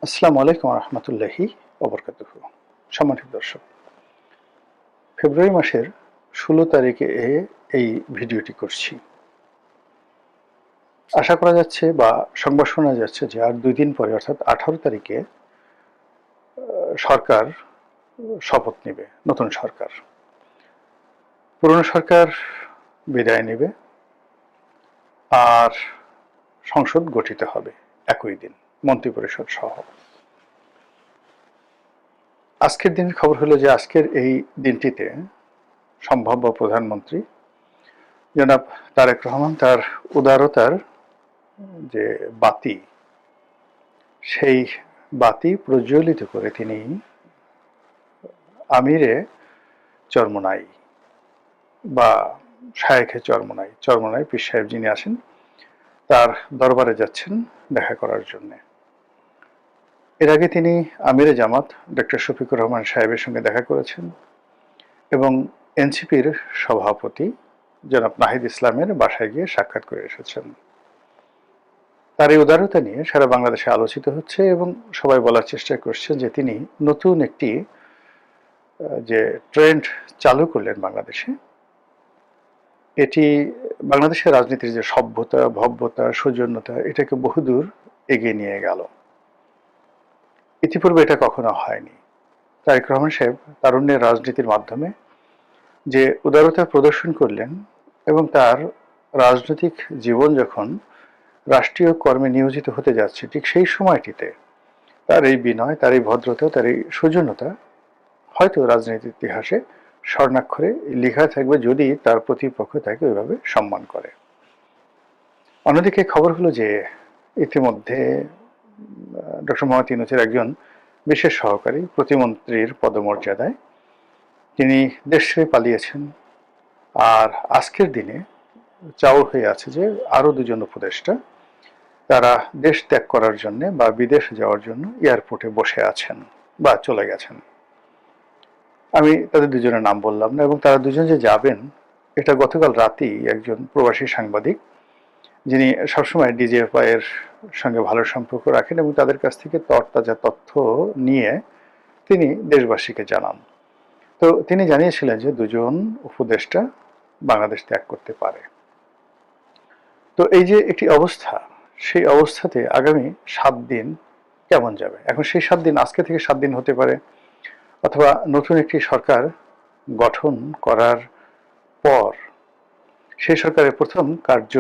আসসালামু আলাইকুম রহমতুল্লাহি ওবরকাতুহু। সম্মানিত দর্শক, ফেব্রুয়ারি মাসের 16 তারিখে এই ভিডিওটি করছি। আশা করা যাচ্ছে বা সংবাদ শোনা যাচ্ছে যে আর 2 দিন পরে অর্থাৎ 18 তারিখে সরকার শপথ নেবে, নতুন সরকার। পুরনো সরকার বিদায় নেবে আর সংসদ গঠিত হবে একই দিন, মন্ত্রিপরিষদ সহ। আজকের দিনের খবর হলো যে আজকের এই দিনটিতে সম্ভাব্য প্রধানমন্ত্রী জনাব তারেক রহমান তার উদারতার যে বাতি, সেই বাতি প্রজ্বলিত করে তিনি আমিরে চরমোনাই বা শায়েখে চরমোনাই, চরমোনাই পীর সাহেব যিনি আসেন, তার দরবারে যাচ্ছেন দেখা করার জন্য। এর আগে তিনি আমিরে জামাত ডক্টর শফিকুর রহমান সাহেবের সঙ্গে দেখা করেছেন এবং এনসিপির সভাপতি জনাব নাহিদ ইসলামের বাসায় গিয়ে সাক্ষাৎ করে এসেছেন। তার এই উদারতা নিয়ে সারা বাংলাদেশে আলোচিত হচ্ছে এবং সবাই বলার চেষ্টা করছে যে তিনি নতুন একটি যে ট্রেন্ড চালু করলেন বাংলাদেশে, এটি বাংলাদেশের রাজনীতির যে সভ্যতা, ভব্যতা, সৌজন্যতা, এটাকে বহুদূর এগিয়ে নিয়ে গেল। ইতিপূর্বে এটা কখনো হয়নি। তারেক রহমান সাহেব তারুণ্যের রাজনীতির মাধ্যমে যে উদারতা প্রদর্শন করলেন এবং তার রাজনৈতিক জীবন যখন রাষ্ট্রীয় কর্মে নিয়োজিত হতে যাচ্ছে, ঠিক সেই সময়টিতে তার এই বিনয়, তার এই ভদ্রতা, তার এই সৌজন্যতা হয়তো রাজনীতির ইতিহাসে স্বর্ণাক্ষরে লেখা থাকবে যদি তার প্রতিপক্ষ তাকে ওইভাবে সম্মান করে। অন্যদিকে খবর হলো যে ইতিমধ্যে ডক্টর মোহাম্মদ ইউনূসের একজন বিশেষ সহকারী প্রতিমন্ত্রীর পদমর্যাদায় তিনি দেশ ছেড়ে পালিয়েছেন। আর আজকের দিনে চাউর হয়ে আছে যে আরো 2 জন উপদেষ্টা তারা দেশ ত্যাগ করার জন্য বা বিদেশ যাওয়ার জন্য এয়ারপোর্টে বসে আছেন বা চলে গেছেন। আমি তাদের 2 জনের নাম বললাম না, এবং তারা 2 জন যে যাবেন এটা গতকাল রাতেই একজন প্রবাসী সাংবাদিক, যিনি সবসময় ডিজিএফআই এর সঙ্গে ভালো সম্পর্ক রাখেন এবং তাদের কাছ থেকে তরতাজা তথ্য নিয়ে তিনি দেশবাসীকে জানান। তো তিনি জানিয়েছিলেন যে 2 জন উপদেষ্টা বাংলাদেশ ত্যাগ করতে পারে। তো এই যে একটি অবস্থা, সেই অবস্থাতে আগামী 7 দিন কেমন যাবে? এখন সেই 7 দিন আজকে থেকে 7 দিন হতে পারে, অথবা নতুন একটি সরকার গঠন করার পর সেই সরকারের প্রথম কার্য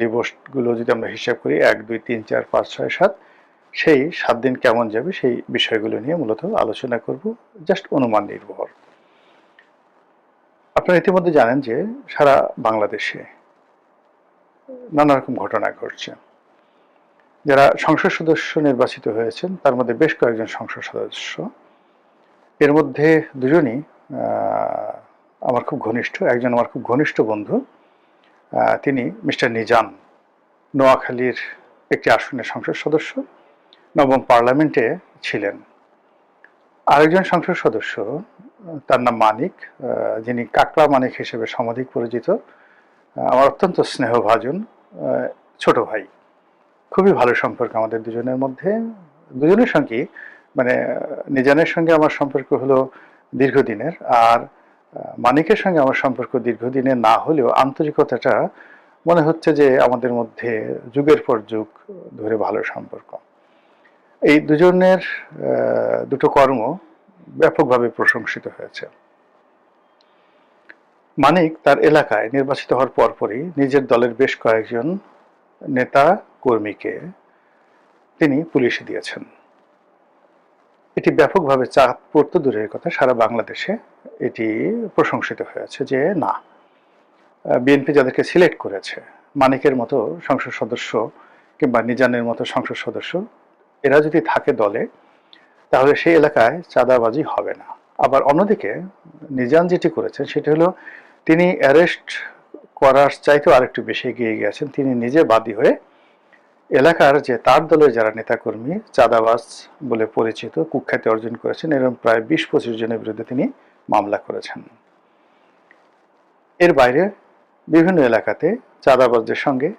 দিবসগুলো যদি আমরা হিসাব করি 1, 2, 3, 4, 5, 6, 7, সেই 7 দিন কেমন যাবে সেই বিষয়গুলো নিয়ে মূলত আলোচনা করব, জাস্ট অনুমান নির্ভর। আপনারা ইতিমধ্যে জানেন যে সারা বাংলাদেশে নানা রকম ঘটনা ঘটছে। যারা সংসদ সদস্য নির্বাচিত হয়েছেন তার মধ্যে বেশ কয়েকজন সংসদ সদস্য, এর মধ্যে 2 জনই আমার খুব ঘনিষ্ঠ। একজন আমার খুব ঘনিষ্ঠ বন্ধু, তিনি মিস্টার নিজাম, নোয়াখালীর একটি আসনের সংসদ সদস্য, নবম পার্লামেন্টে ছিলেন। আরেকজন সংসদ সদস্য, তার নাম মানিক, যিনি কাকড়া মানিক হিসেবে সমধিক পরিচিত, আমার অত্যন্ত স্নেহভাজন ছোট ভাই। খুবই ভালো সম্পর্ক আমাদের 2 জনের মধ্যে। 2 জনের সঙ্গে মানে নিজানের সঙ্গে আমার সম্পর্ক হলো দীর্ঘদিনের, আর মানিকের সঙ্গে আমার সম্পর্ক দীর্ঘদিনের না হলেও আন্তরিকতাটা মনে হচ্ছে যে আমাদের মধ্যে যুগের পর যুগ ধরে ভালো সম্পর্ক। এই 2 জনের দুটো কর্ম ব্যাপকভাবে প্রশংসিত হয়েছে। মানিক তার এলাকায় নির্বাচিত হওয়ার পরপরই নিজের দলের বেশ কয়েকজন নেতা কর্মীকে তিনি পুলিশে দিয়েছেন। এটি ব্যাপকভাবে চাপ পড়তে দূরের কথা, সারা বাংলাদেশে এটি প্রশংসিত হয়েছে যে না, বিএনপি যাদেরকে সিলেক্ট করেছে, মানিকের মতো সংসদ সদস্য কিংবা নিজানের মতো সংসদ সদস্য, এরা যদি থাকে দলে তাহলে সেই এলাকায় চাঁদাবাজি হবে না। আবার অন্যদিকে নিজান যেটি করেছেন সেটি হলো তিনি অ্যারেস্ট করার চাইতেও আরেকটু বেশি এগিয়ে গিয়েছেন। তিনি নিজে বাদী হয়ে এলাকার যে তার দলের যারা নেতাকর্মী চাঁদাবাজ বলে পরিচিত, কুখ্যাতি অর্জন করেছেন, এরকম প্রায় 20-25 জনের বিরুদ্ধে তিনি মামলা করেছেন। এর বাইরে বিভিন্ন এলাকাতে চাঁদাবাজদের সঙ্গে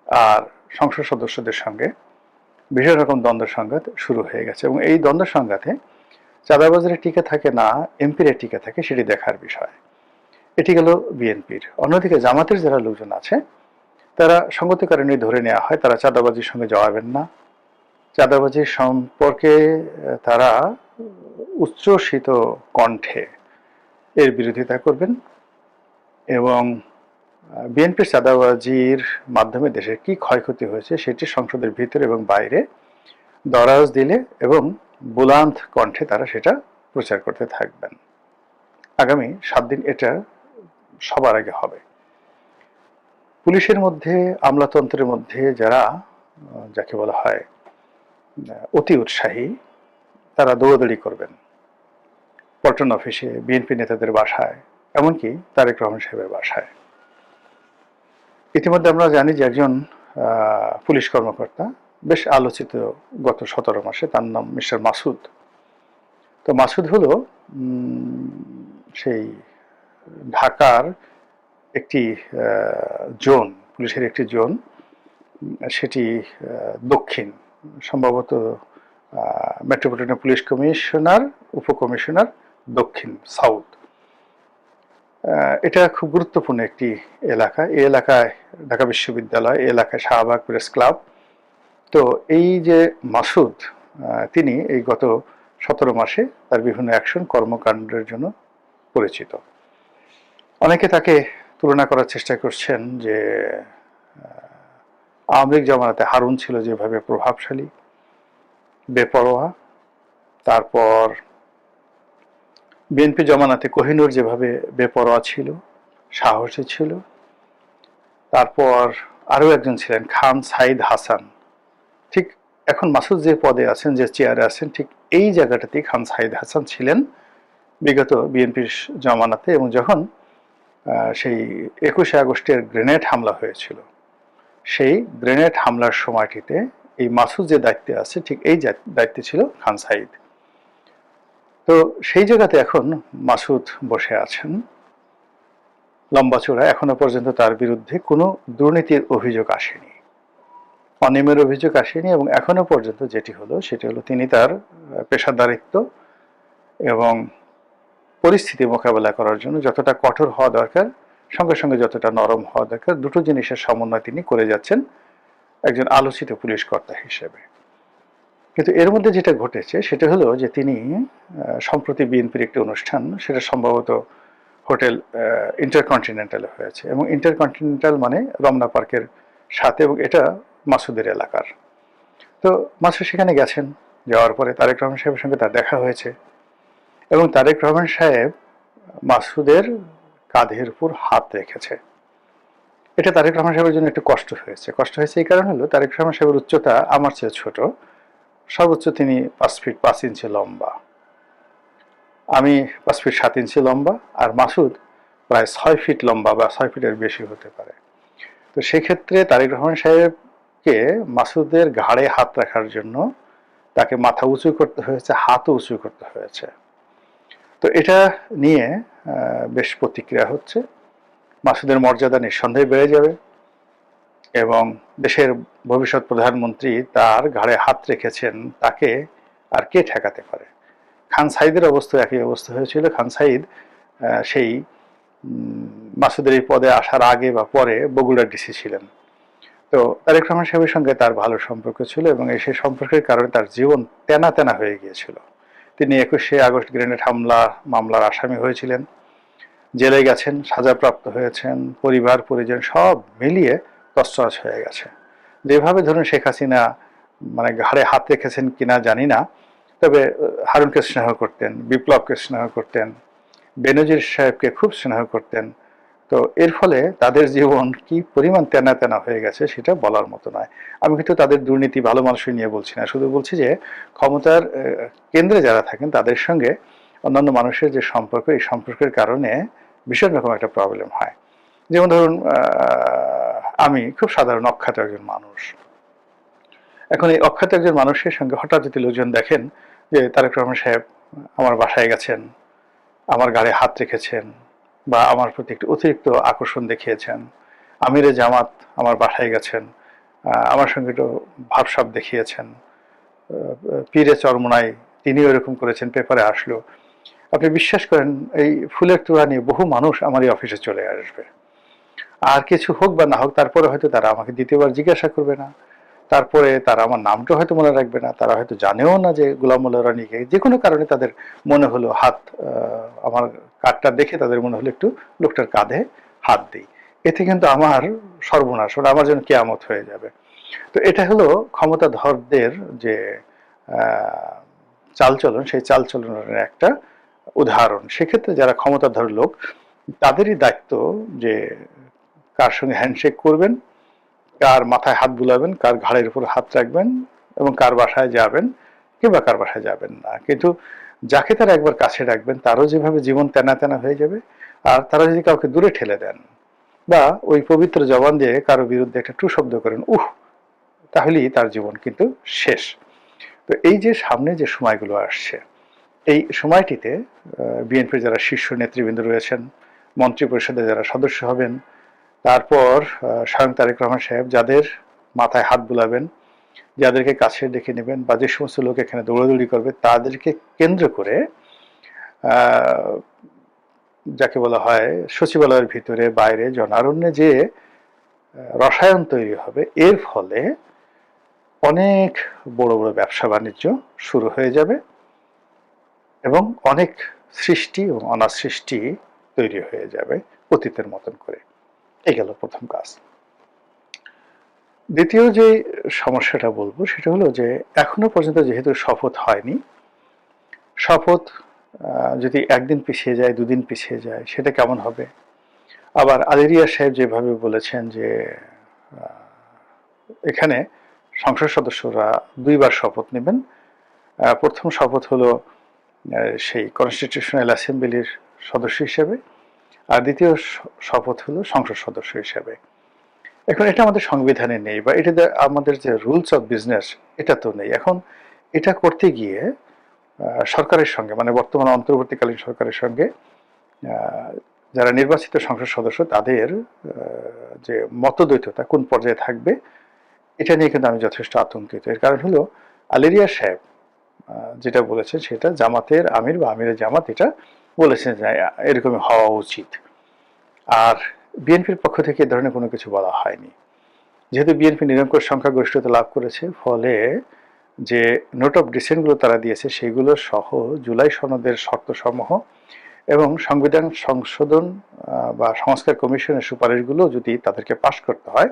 আর সংসদ সদস্যদের সঙ্গে ভীষণ রকম দ্বন্দ্ব সংঘাত শুরু হয়ে গেছে, এবং এই দ্বন্দ্ব সংঘাতে চাঁদাবাজারে টিকে থাকে না এমপিরা টিকে থাকে সেটি দেখার বিষয়। এটি গেল বিএনপির। অন্যদিকে জামাতের যারা লোকজন আছে তারা সঙ্গত কারণে ধরে নেওয়া হয় তারা চাঁদাবাজির সঙ্গে জড়াবেন না, চাঁদাবাজির সম্পর্কে তারা উচ্ছ্বসিত কণ্ঠে এর বিরোধিতা করবেন, এবং বিএনপির চাঁদাবাজির মাধ্যমে দেশের কি ক্ষয়ক্ষতি হয়েছে সেটি সংসদের ভিতরে এবং বাইরে দরাজ দিলে এবং বুলান্ত কণ্ঠে তারা সেটা প্রচার করতে থাকবেন। আগামী 7 দিন এটা সবার আগে হবে। পুলিশের মধ্যে, আমলাতন্ত্রের মধ্যে যারা যাকে বলা হয় অতি উৎসাহী, তারা দৌড়াদৌড়ি করবেন পল্টন অফিসে, বিএনপি নেতাদের বাসায়, এমনকি তারেক রহমান সাহেবের বাসায়। ইতিমধ্যে আমরা জানি যে একজন পুলিশ কর্মকর্তা বেশ আলোচিত গত 17 মাসে, তার নাম মিস্টার মাসুদ। তো মাসুদ হলো সেই ঢাকার একটি জোন, পুলিশের একটি জোন, সেটি দক্ষিণ, সম্ভবত মেট্রোপলিটন পুলিশ কমিশনার, উপকমিশনার দক্ষিণ, সাউথ। এটা খুব গুরুত্বপূর্ণ একটি এলাকা। এই এলাকায় ঢাকা বিশ্ববিদ্যালয়, এই এলাকায় শাহবাগ প্রেস ক্লাব। তো এই যে মাসুদ, তিনি এই গত 17 মাসে তার বিভিন্ন অ্যাকশন কর্মকাণ্ডের জন্য পরিচিত। অনেকে তাকে তুলনা করার চেষ্টা করছেন যে আওয়ামী লীগ জমানাতে হারুন ছিল যেভাবে প্রভাবশালী, বেপরোয়া, তারপর বিএনপি জমানাতে কোহিনুর যেভাবে বেপরোয়া ছিল, সাহসী ছিল, তারপর আরও একজন ছিলেন খান সাইদ হাসান। ঠিক এখন মাসুদ যে পদে আছেন, যে চেয়ারে আছেন, ঠিক এই জায়গাটাতেই খান সাইদ হাসান ছিলেন বিগত বিএনপির জমানাতে। এবং যখন সেই 21শে আগস্টের গ্রেনেড হামলা হয়েছিল, সেই গ্রেনেড হামলার সময়টিতে এই মাসুদ যে দায়িত্বে আছে, ঠিক এই দায়িত্বে ছিল খান সাইদ। তো সেই জায়গাতে এখন মাসুদ বসে আছেন লম্বা চূড়া। এখনো পর্যন্ত তার বিরুদ্ধে কোনো দুর্নীতির অভিযোগ আসেনি, অনিয়মের অভিযোগ আসেনি, এবং এখনো পর্যন্ত যেটি হলো সেটি হলো তিনি তার পেশাদারিত্ব এবং পরিস্থিতি মোকাবেলা করার জন্য যতটা কঠোর হওয়া দরকার, সঙ্গে সঙ্গে যতটা নরম হওয়া দরকার, দুটো জিনিসের সমন্বয় তিনি করে যাচ্ছেন একজন আলোচিত পুলিশ কর্তা হিসেবে। কিন্তু এর মধ্যে যেটা ঘটেছে সেটা হলো যে তিনি সম্প্রতি বিএনপির একটি অনুষ্ঠান, সেটা সম্ভবত হোটেল ইন্টারকন্টিনেন্টালে হয়েছে, এবং ইন্টারকন্টিনেন্টাল মানে রমনা পার্কের সাথে, এবং এটা মাসুদের এলাকার। তো মাসুদ সেখানে গেছেন, যাওয়ার পরে তারেক রহমান সাহেবের সঙ্গে তার দেখা হয়েছে, এবং তারেক রহমান সাহেব মাসুদের কাঁধের উপর হাত রেখেছে। এটা তারেক রহমান সাহেবের জন্য একটু কষ্ট হয়েছে। কষ্ট হয়েছে এই কারণ হলো তারেক রহমান সাহেবের উচ্চতা আমার চেয়ে ছোট, সর্বোচ্চ তিনি 5 ফিট 5 ইঞ্চি লম্বা, আমি 5 ফিট 7 ইঞ্চি লম্বা, আর মাসুদ প্রায় 6 ফিট লম্বা বা 6 ফিটের বেশি হতে পারে। তো সেক্ষেত্রে তারেক রহমান সাহেবকে মাসুদের ঘাড়ে হাত রাখার জন্য তাকে মাথা উঁচু করতে হয়েছে, হাতও উঁচু করতে হয়েছে। তো এটা নিয়ে বেশ প্রতিক্রিয়া হচ্ছে। মাসুদের মর্যাদা নিঃসন্দেহে বেড়ে যাবে, এবং দেশের ভবিষ্যৎ প্রধানমন্ত্রী তার ঘাড়ে হাত রেখেছেন, তাকে আর কে ঠেকাতে পারে। খান সাইদের অবস্থা একই অবস্থা হয়েছিল। খান সাইদ সেই মাসুদের এই পদে আসার আগে বা পরে বগুড়ার ডিসি ছিলেন। তো তারেক রহমান সাহেবের সঙ্গে তার ভালো সম্পর্ক ছিল, এবং সেই সম্পর্কের কারণে তার জীবন তেনা তেনা হয়ে গিয়েছিল। তিনি 21শে আগস্ট গ্রেনেড হামলা মামলার আসামি হয়েছিলেন, জেলে গেছেন, সাজাপ্রাপ্ত হয়েছেন, পরিবার পরিজন সব মিলিয়ে তছনছ হয়ে গেছে। যেভাবে ধরুন শেখ হাসিনা মানে ঘাড়ে হাত রেখেছেন কিনা জানি না, তবে হারুনকে স্নেহ করতেন, বিপ্লবকে স্নেহ করতেন, বেনজির সাহেবকে খুব স্নেহ করতেন। তো এর ফলে তাদের জীবন কি পরিমাণ তেনা তেনা হয়ে গেছে সেটা বলার মতো নয়। আমি কিন্তু তাদের দুর্নীতি, ভালো মানুষই নিয়ে বলছি না, শুধু বলছি যে ক্ষমতার কেন্দ্রে যারা থাকেন তাদের সঙ্গে অন্যান্য মানুষের যে সম্পর্ক, এই সম্পর্কের কারণে ভীষণ রকম একটা প্রবলেম হয়। যেমন ধরুন আমি খুব সাধারণ অখ্যাত একজন মানুষ, এখন এই অখ্যাত একজন মানুষের সঙ্গে হঠাৎ যদি লোকজন দেখেন যে তারেক রহমান সাহেব আমার বাসায় গেছেন, আমার গাড়ি হাত রেখেছেন, বা আমার প্রতি একটু অতিরিক্ত আকর্ষণ দেখিয়েছেন, আমিরে জামাত আমার বাসায় গেছেন, আমার সঙ্গে একটু ভাবসাব দেখিয়েছেন। পীরে চরমোনাই তিনিও এরকম করেছেন, পেপারে আসলো। আপনি বিশ্বাস করেন এই ফুলের তোড়া নিয়ে বহু মানুষ আমার এই অফিসে চলে আসবে, আর কিছু হোক বা না হোক তারপরে হয়তো তারা আমাকে দ্বিতীয়বার জিজ্ঞাসা করবে না, তারপরে তারা আমার নামটা হয়তো মনে রাখবে না, তারা হয়তো জানেও না যে গোলাম মোল্লা রানীকে। যে কোনো কারণে তাদের মনে হলো হাত, আমার কার্ডটা দেখে তাদের মনে হলো একটু লোকটার কাঁধে হাত দিই, এতে কিন্তু আমার সর্বনাশ, ওটা আমার জন্য কেয়ামত হয়ে যাবে। তো এটা হলো ক্ষমতাধরদের যে চালচলন, সেই চালচলনের একটা উদাহরণ। সেক্ষেত্রে যারা ক্ষমতাধর লোক, তাদেরই দায়িত্ব যে কার সঙ্গে হ্যান্ডশেক করবেন, কার মাথায় হাত বুলাবেন, কার ঘাড়ের উপর হাত রাখবেন, এবং কার বাসায় যাবেন কিংবা কার বাসায় যাবেন না। কিন্তু যাকে তারা একবার কাছে রাখবেন তারও যেভাবে জীবন তেনা তেনা হয়ে যাবে, আর তারা যদি কাউকে দূরে ঠেলে দেন বা ওই পবিত্র জবান দিয়ে কারো বিরুদ্ধে একটা টু শব্দ করেন, তাহলেই তার জীবন কিন্তু শেষ। তো এই যে সামনে যে সময়গুলো আসছে, এই সময়টিতে বিএনপির যারা শীর্ষ নেতৃবৃন্দ রয়েছেন, মন্ত্রী পরিষদে যারা সদস্য হবেন, তারপর স্বয়ং তারেক রহমান সাহেব যাদের মাথায় হাত বুলাবেন, যাদেরকে কাছে ডেকে নেবেন, বা যে সমস্ত লোক এখানে দৌড়াদৌড়ি করবে, তাদেরকে কেন্দ্র করে যাকে বলা হয় সচিবালয়ের ভিতরে বাইরে জনারণ্যে যে রসায়ন তৈরি হবে, এর ফলে অনেক বড় বড় ব্যবসা বাণিজ্য শুরু হয়ে যাবে এবং অনেক সৃষ্টি এবং অনাসৃষ্টি তৈরি হয়ে যাবে অতীতের মতন করে। এই গেল প্রথম কাজ। দ্বিতীয় যে সমস্যাটা বলবো সেটা হলো যে এখনো পর্যন্ত যেহেতু শপথ হয়নি, শপথ যদি একদিন পিছিয়ে যায়, দুদিন পিছিয়ে যায়, সেটা কেমন হবে? আবার আলেরিয়া সাহেব যেভাবে বলেছেন যে এখানে সংসদ সদস্যরা দুইবার শপথ নেবেন, প্রথম শপথ হলো সেই কনস্টিটিউশনাল অ্যাসেম্বলির সদস্য হিসেবে, আর দ্বিতীয় শপথ হলো সংসদ সদস্য হিসেবে। এখন এটা আমাদের সংবিধানে নেই, বা এটা আমাদের যে রুলস অফ বিজনেস এটা তো নেই। এখন এটা করতে গিয়ে সরকারের সঙ্গে, মানে বর্তমান অন্তর্বর্তীকালীন সরকারের সঙ্গে যারা নির্বাচিত সংসদ সদস্য তাদের যে মতদ্বৈততা কোন পর্যায়ে থাকবে, এটা নিয়ে কিন্তু আমি যথেষ্ট আতঙ্কিত। এর কারণ হলো আলেরিয়া সাহেব যেটা বলেছেন সেটা জামাতের আমির বা আমিরের জামাত এটা বলেছেন যে এরকমই হওয়া উচিত, আর বিএনপির পক্ষ থেকে এ ধরনের কোনো কিছু বলা হয়নি। যেহেতু বিএনপি নিরঙ্কুশ সংখ্যাগরিষ্ঠতা লাভ করেছে, ফলে যে নোট অফ ডিসেন্টগুলো তারা দিয়েছে সেগুলো সহ জুলাই সনদের শর্তসমূহ এবং সংবিধান সংশোধন বা সংস্কার কমিশনের সুপারিশগুলো যদি তাদেরকে পাশ করতে হয়,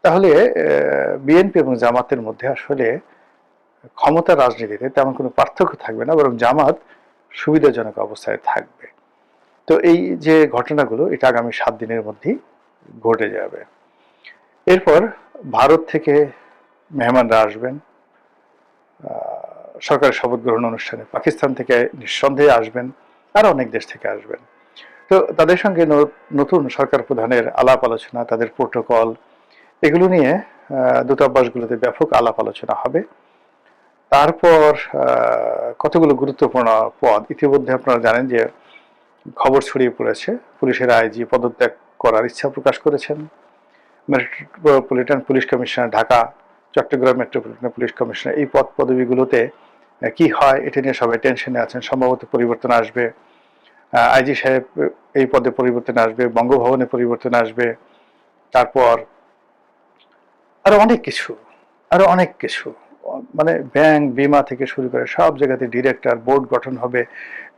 তাহলে বিএনপি এবং জামাতের মধ্যে আসলে ক্ষমতা রাজনীতিতে তেমন কোনো পার্থক্য থাকবে না, বরং জামাত সুবিধাজনক অবস্থায় থাকবে। তো এই যে ঘটনাগুলো এটা আগামী 7 দিনের মধ্যেই ঘটে যাবে। এরপর ভারত থেকে মেহমানরা আসবেন সরকারের শপথ গ্রহণ অনুষ্ঠানে, পাকিস্তান থেকে নিঃসন্দেহে আসবেন, আর অনেক দেশ থেকে আসবেন। তো তাদের সঙ্গে নতুন সরকার প্রধানের আলাপ আলোচনা, তাদের প্রোটোকল, এগুলো নিয়ে দূতাবাসগুলোতে ব্যাপক আলাপ আলোচনা হবে। তারপর কতগুলো গুরুত্বপূর্ণ পদ ইতিমধ্যে আপনারা জানেন যে খবর ছড়িয়ে পড়েছে, পুলিশের আইজি পদত্যাগ করার ইচ্ছা প্রকাশ করেছেন। Metropolitan police commissioner Dhaka, Chittagong metropolitan police commissioner, এই পদ পদবিগুলোতে কি হয় এটা নিয়ে সবাই টেনশনে আছেন। সম্ভবত পরিবর্তন আসবে, আইজি সাহেব এই পদে পরিবর্তন আসবে, বঙ্গভবনে পরিবর্তন আসবে, তারপর আরো অনেক কিছু, আরো অনেক কিছু, মানে ব্যাংক বিমা থেকে শুরু করে সব জায়গাতে ডিরেক্টর বোর্ড গঠন হবে।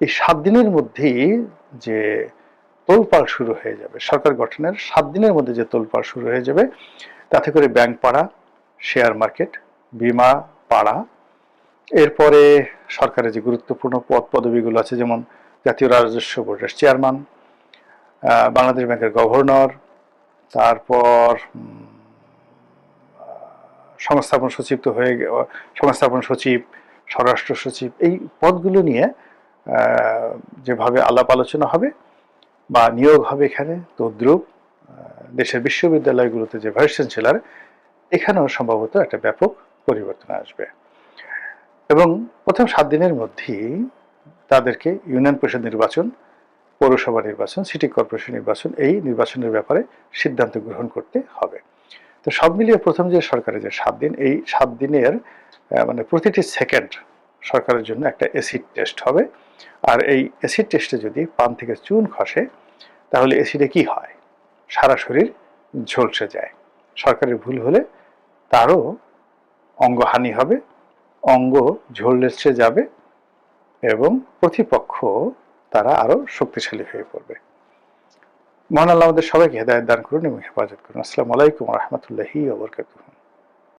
এই 7 দিনের মধ্যেই যে তোলপাড় শুরু হয়ে যাবে, সরকার গঠনের 7 দিনের মধ্যে যে তোলপাড় শুরু হয়ে যাবে, তাতে করে ব্যাংক পাড়া, শেয়ার মার্কেট, বিমা পাড়া, এরপরে সরকারের যে গুরুত্বপূর্ণ পদ পদবিগুলো আছে, যেমন জাতীয় রাজস্ব বোর্ডের চেয়ারম্যান, বাংলাদেশ ব্যাংকের গভর্নর, তারপর সংস্থাপন সচিব তো হয়ে সংস্থাপন সচিব, স্বরাষ্ট্র সচিব, এই পদগুলো নিয়ে যেভাবে আলাপ আলোচনা হবে বা নিয়োগ হবে এখানে, তদ্রুপ দেশের বিশ্ববিদ্যালয়গুলোতে যে ভাইস চ্যান্সেলর, এখানেও সম্ভবত একটা ব্যাপক পরিবর্তন আসবে। এবং প্রথম 7 দিনের মধ্যেই তাদেরকে ইউনিয়ন পরিষদ নির্বাচন, পৌরসভা নির্বাচন, সিটি কর্পোরেশন নির্বাচন, এই নির্বাচনের ব্যাপারে সিদ্ধান্ত গ্রহণ করতে হবে। তো সব মিলিয়ে প্রথম যে সরকারের যে 7 দিন, এই 7 দিনের মানে প্রতিটি সেকেন্ড সরকারের জন্য একটা অ্যাসিড টেস্ট হবে। আর এই অ্যাসিড টেস্টে যদি পান থেকে চুন খসে, তাহলে অ্যাসিডে কি হয়? সারা শরীর ঝলসে যায়। সরকারের ভুল হলে তারও অঙ্গহানি হবে, অঙ্গ ঝলসে যাবে এবং প্রতিপক্ষ তারা আরো শক্তিশালী হয়ে পড়বে। মহান আল্লাহ আমাদের সবাইকে হেদায়েত দান করুন এবং হেফাজত করুন। আসসালামু আলাইকুম ওয়া রাহমাতুল্লাহি ওয়া বারাকাতুহু।